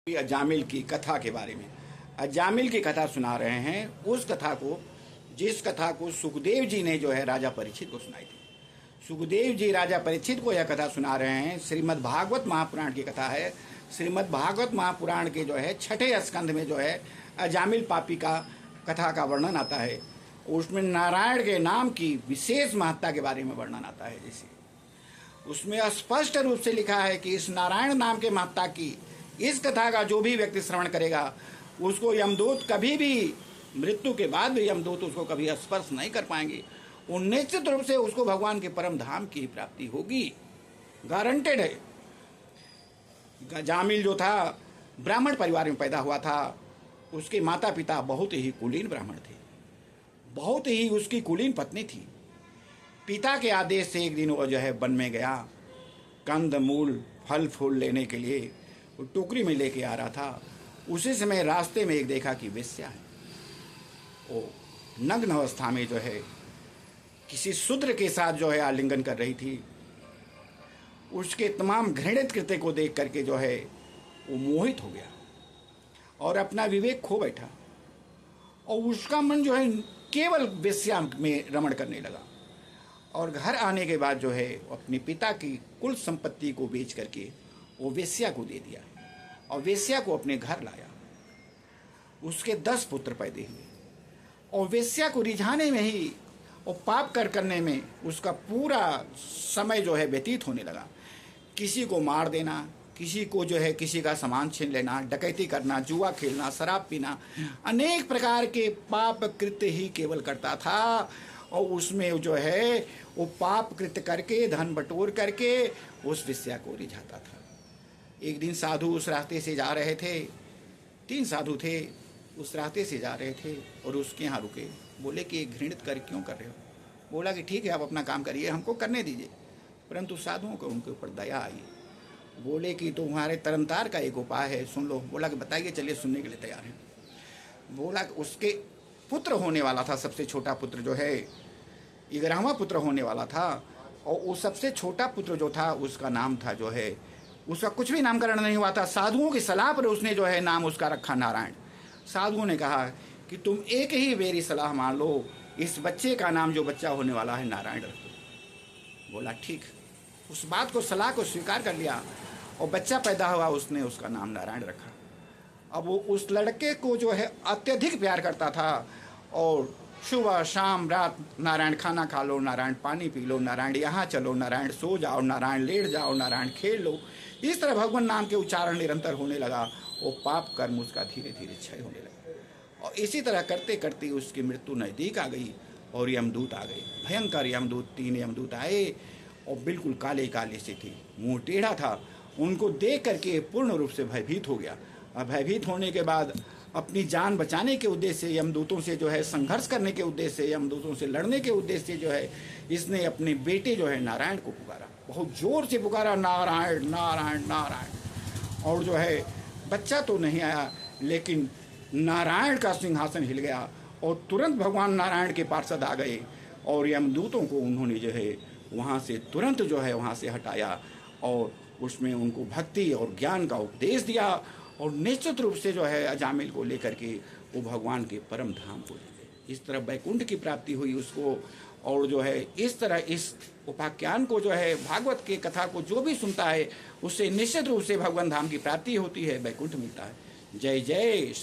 अजामिल की कथा के बारे में। अजामिल की कथा सुना रहे हैं, उस कथा को जिस कथा को सुखदेव जी ने जो है राजा परीक्षित को सुनाई थी। सुखदेव जी राजा परीक्षित को यह कथा सुना रहे हैं। श्रीमद् भागवत महापुराण की कथा है। श्रीमद् भागवत महापुराण के जो है छठे स्कंध में जो है अजामिल पापी का कथा का वर्णन आता है। उसमें नारायण के नाम की विशेष महत्ता के बारे में वर्णन आता है। जैसे उसमें स्पष्ट रूप से लिखा है कि इस नारायण नाम के महत्ता की इस कथा का जो भी व्यक्ति श्रवण करेगा उसको यमदूत कभी भी मृत्यु के बाद भी यमदूत उसको कभी स्पर्श नहीं कर पाएंगे। और निश्चित रूप से उसको भगवान के परम धाम की प्राप्ति होगी, गारंटेड है। अजामिल जो था ब्राह्मण परिवार में पैदा हुआ था। उसके माता पिता बहुत ही कुलीन ब्राह्मण थे, बहुत ही उसकी कुलीन पत्नी थी। पिता के आदेश से एक दिन वो जो है वन में गया, कंद मूल फल फूल लेने के लिए वो टोकरी में लेके आ रहा था। उसी समय रास्ते में एक देखा कि वेश्या है, वो नग्न अवस्था में जो है किसी शूद्र के साथ जो है आलिंगन कर रही थी। उसके तमाम घृणित कृत्य को देख करके जो है वो मोहित हो गया और अपना विवेक खो बैठा और उसका मन जो है केवल वेश्या में रमण करने लगा। और घर आने के बाद जो है अपने पिता की कुल संपत्ति को बेच करके वो वेश्या को दे दिया और वेश्या को अपने घर लाया। उसके 10 पुत्र पैदा हुए और वेश्या को रिझाने में ही और पाप करने में उसका पूरा समय जो है व्यतीत होने लगा। किसी को मार देना, किसी को जो है किसी का सामान छीन लेना, डकैती करना, जुआ खेलना, शराब पीना, अनेक प्रकार के पाप कृत्य ही केवल करता था। और उसमें जो है वो पाप कृत्य करके धन बटोर करके उस वेश्या को रिझाता था। एक दिन साधु उस रास्ते से जा रहे थे, 3 साधु थे, उस रास्ते से जा रहे थे और उसके यहाँ रुके। बोले कि ये घृणित कार्य क्यों कर रहे हो? बोला कि ठीक है, आप अपना काम करिए, हमको करने दीजिए। परंतु साधुओं को उनके ऊपर दया आई। बोले कि तुम्हारे तरनतार का एक उपाय है, सुन लो। बोला कि बताइए, चलिए सुनने के लिए तैयार हैं। बोला कि उसके पुत्र होने वाला था, सबसे छोटा पुत्र जो है 11वां पुत्र होने वाला था। और वो सबसे छोटा पुत्र जो था उसका नाम था जो है, उसका कुछ भी नामकरण नहीं हुआ था। साधुओं की सलाह पर उसने जो है नाम उसका रखा नारायण। साधुओं ने कहा कि तुम एक ही मेरी सलाह मान लो, इस बच्चे का नाम जो बच्चा होने वाला है नारायण रखो। बोला ठीक। उस बात को, सलाह को स्वीकार कर लिया और बच्चा पैदा हुआ, उसने उसका नाम नारायण रखा। अब वो उस लड़के को जो है अत्यधिक प्यार करता था और सुबह शाम रात नारायण खाना खा लो, नारायण पानी पी लो, नारायण यहाँ चलो, नारायण सो जाओ, नारायण लेट जाओ, नारायण खेल लो। इस तरह भगवान नाम के उच्चारण निरंतर होने लगा। वो पाप कर्म उसका धीरे धीरे क्षय होने लगा। और इसी तरह करते करते उसकी मृत्यु नज़दीक आ गई और यमदूत आ गए। भयंकर यमदूत, 3 यमदूत आए और बिल्कुल काले काले से थे, मुँह टेढ़ा था। उनको देख करके पूर्ण रूप से भयभीत हो गया। और भयभीत होने के बाद अपनी जान बचाने के उद्देश्य से, यमदूतों से जो है संघर्ष करने के उद्देश्य से, यमदूतों से लड़ने के उद्देश्य से जो है इसने अपने बेटे जो है नारायण को पुकारा, बहुत जोर से पुकारा, नारायण नारायण नारायण। और जो है बच्चा तो नहीं आया, लेकिन नारायण का सिंहासन हिल गया और तुरंत भगवान नारायण के पार्षद आ गए और यमदूतों को उन्होंने जो है वहाँ से तुरंत जो है वहाँ से हटाया और उसमें उनको भक्ति और ज्ञान का उपदेश दिया। और निश्चित रूप से जो है अजामिल को लेकर के वो भगवान के परम धाम को ले गए। इस तरह वैकुंठ की प्राप्ति हुई उसको। और जो है इस तरह इस उपाख्यान को जो है भागवत के कथा को जो भी सुनता है उससे निश्चित रूप से भगवान धाम की प्राप्ति होती है, वैकुंठ मिलता है। जय जय।